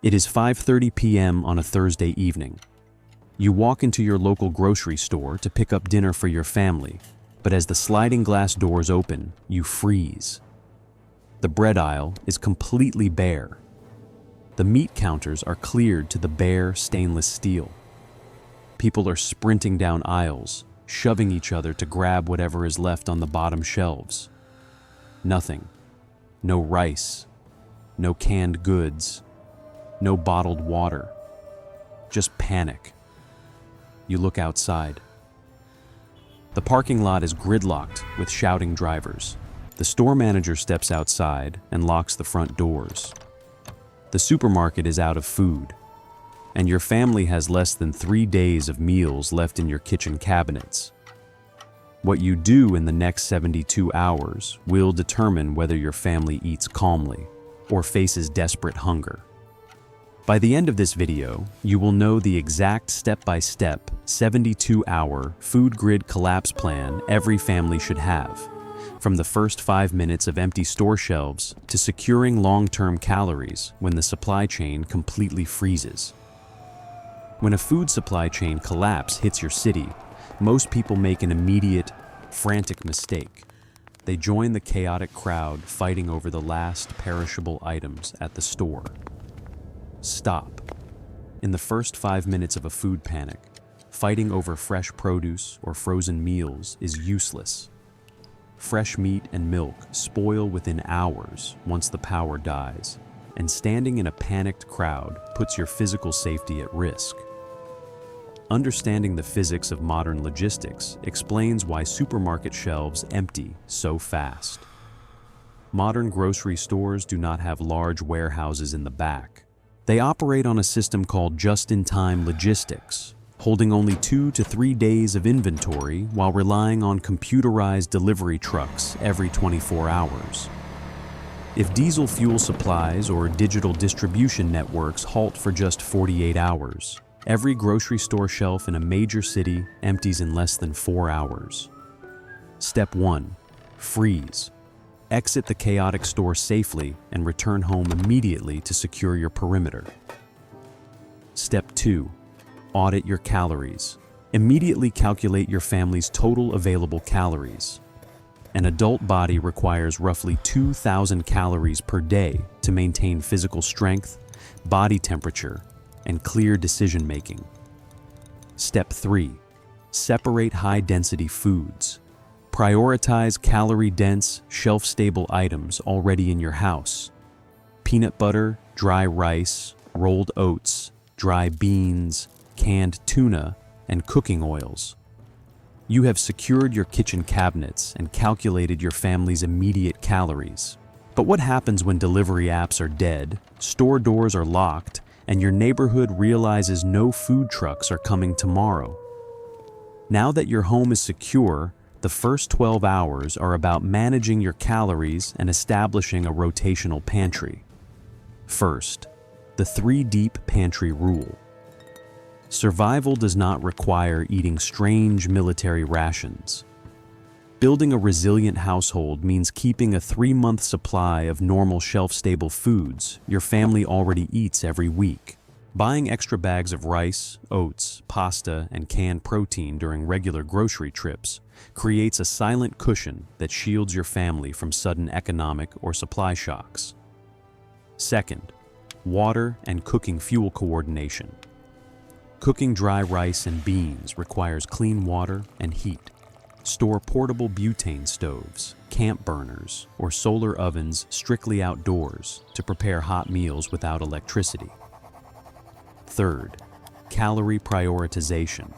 It is 5:30 p.m. on a Thursday evening. You walk into your local grocery store to pick up dinner for your family, but as the sliding glass doors open, you freeze. The bread aisle is completely bare. The meat counters are cleared to the bare stainless steel. People are sprinting down aisles, shoving each other to grab whatever is left on the bottom shelves. Nothing. No rice. No canned goods. No bottled water. Just panic. You look outside. The parking lot is gridlocked with shouting drivers. The store manager steps outside and locks the front doors. The supermarket is out of food, and your family has less than 3 days of meals left in your kitchen cabinets. What you do in the next 72 hours will determine whether your family eats calmly or faces desperate hunger. By the end of this video, you will know the exact step-by-step 72-hour food grid collapse plan every family should have, from the first 5 minutes of empty store shelves to securing long-term calories when the supply chain completely freezes. When a food supply chain collapse hits your city, most people make an immediate, frantic mistake. They join the chaotic crowd fighting over the last perishable items at the store. Stop. In the first 5 minutes of a food panic, fighting over fresh produce or frozen meals is useless. Fresh meat and milk spoil within hours once the power dies, and standing in a panicked crowd puts your physical safety at risk. Understanding the physics of modern logistics explains why supermarket shelves empty so fast. Modern grocery stores do not have large warehouses in the back. They operate on a system called just-in-time logistics, holding only 2 to 3 days of inventory while relying on computerized delivery trucks every 24 hours. If diesel fuel supplies or digital distribution networks halt for just 48 hours, every grocery store shelf in a major city empties in less than 4 hours. Step 1. Freeze. Exit the chaotic store safely and return home immediately to secure your perimeter. Step 2. Audit your calories. Immediately calculate your family's total available calories. An adult body requires roughly 2,000 calories per day to maintain physical strength, body temperature, and clear decision-making. Step 3. Separate high-density foods. Prioritize calorie-dense, shelf-stable items already in your house. Peanut butter, dry rice, rolled oats, dry beans, canned tuna, and cooking oils. You have secured your kitchen cabinets and calculated your family's immediate calories. But what happens when delivery apps are dead, store doors are locked, and your neighborhood realizes no food trucks are coming tomorrow? Now that your home is secure, the first 12 hours are about managing your calories and establishing a rotational pantry. First, the 3-deep pantry rule. Survival does not require eating strange military rations. Building a resilient household means keeping a 3-month supply of normal shelf-stable foods your family already eats every week. Buying extra bags of rice, oats, pasta, and canned protein during regular grocery trips creates a silent cushion that shields your family from sudden economic or supply shocks. Second, water and cooking fuel coordination. Cooking dry rice and beans requires clean water and heat. Store portable butane stoves, camp burners, or solar ovens strictly outdoors to prepare hot meals without electricity. Third, calorie prioritization.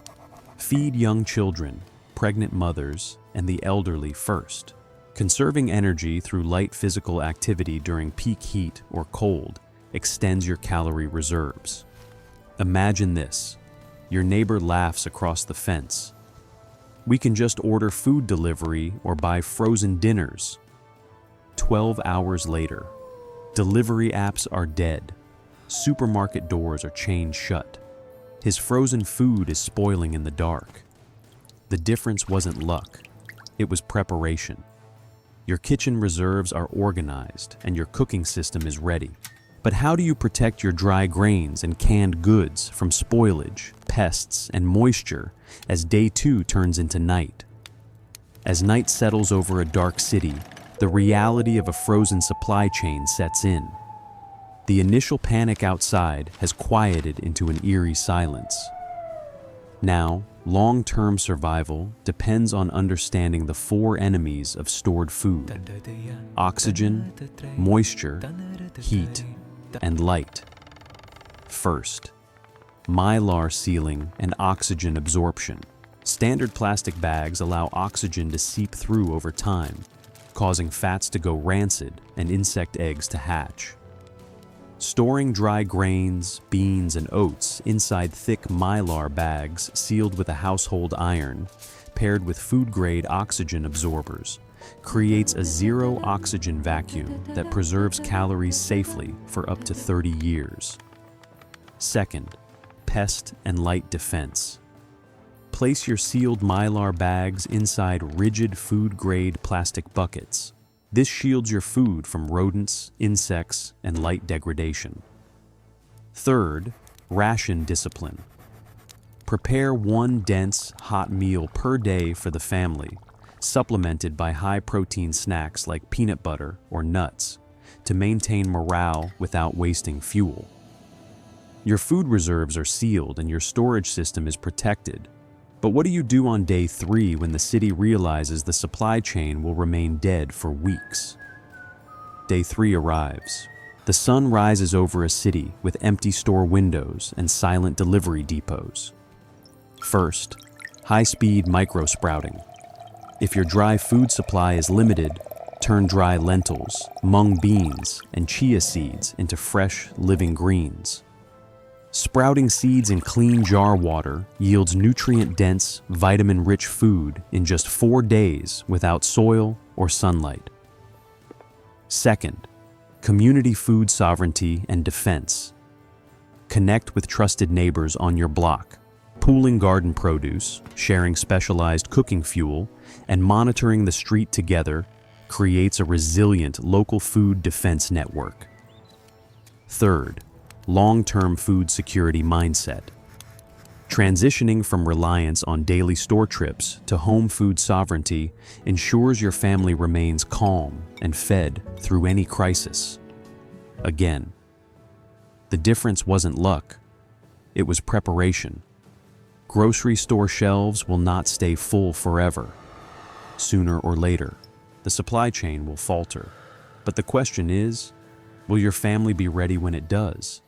Feed young children, pregnant mothers, and the elderly first. Conserving energy through light physical activity during peak heat or cold extends your calorie reserves. Imagine this. Your neighbor laughs across the fence. We can just order food delivery or buy frozen dinners. 12 hours later, delivery apps are dead. Supermarket doors are chained shut. His frozen food is spoiling in the dark. The difference wasn't luck. It was preparation. Your kitchen reserves are organized and your cooking system is ready. But how do you protect your dry grains and canned goods from spoilage, pests, and moisture as day 2 turns into night? As night settles over a dark city, the reality of a frozen supply chain sets in. The initial panic outside has quieted into an eerie silence. Now, long-term survival depends on understanding the 4 enemies of stored food: oxygen, moisture, heat, and light. First, mylar sealing and oxygen absorption. Standard plastic bags allow oxygen to seep through over time, causing fats to go rancid and insect eggs to hatch. Storing dry grains, beans, and oats inside thick mylar bags sealed with a household iron, paired with food-grade oxygen absorbers, creates a zero-oxygen vacuum that preserves calories safely for up to 30 years. Second, pest and light defense. Place your sealed mylar bags inside rigid food-grade plastic buckets. This shields your food from rodents, insects, and light degradation. Third, ration discipline. Prepare 1 dense, hot meal per day for the family, supplemented by high-protein snacks like peanut butter or nuts, to maintain morale without wasting fuel. Your food reserves are sealed and your storage system is protected. But what do you do on day 3 when the city realizes the supply chain will remain dead for weeks? Day 3 arrives. The sun rises over a city with empty store windows and silent delivery depots. First, high-speed micro-sprouting. If your dry food supply is limited, turn dry lentils, mung beans, and chia seeds into fresh, living greens. Sprouting seeds in clean jar water yields nutrient-dense, vitamin-rich food in just 4 days without soil or sunlight. Second, community food sovereignty and defense. Connect with trusted neighbors on your block. Pooling garden produce, sharing specialized cooking fuel, and monitoring the street together creates a resilient local food defense network. Third, long-term food security mindset. Transitioning from reliance on daily store trips to home food sovereignty ensures your family remains calm and fed through any crisis. Again, the difference wasn't luck, it was preparation. Grocery store shelves will not stay full forever. Sooner or later, the supply chain will falter. But the question is, will your family be ready when it does?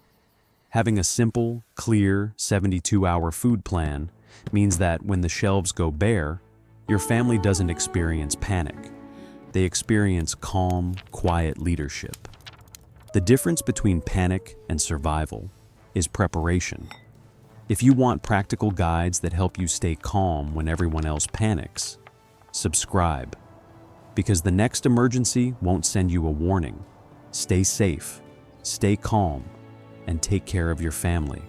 Having a simple, clear 72-hour food plan means that when the shelves go bare, your family doesn't experience panic. They experience calm, quiet leadership. The difference between panic and survival is preparation. If you want practical guides that help you stay calm when everyone else panics, subscribe. Because the next emergency won't send you a warning. Stay safe, stay calm, and take care of your family.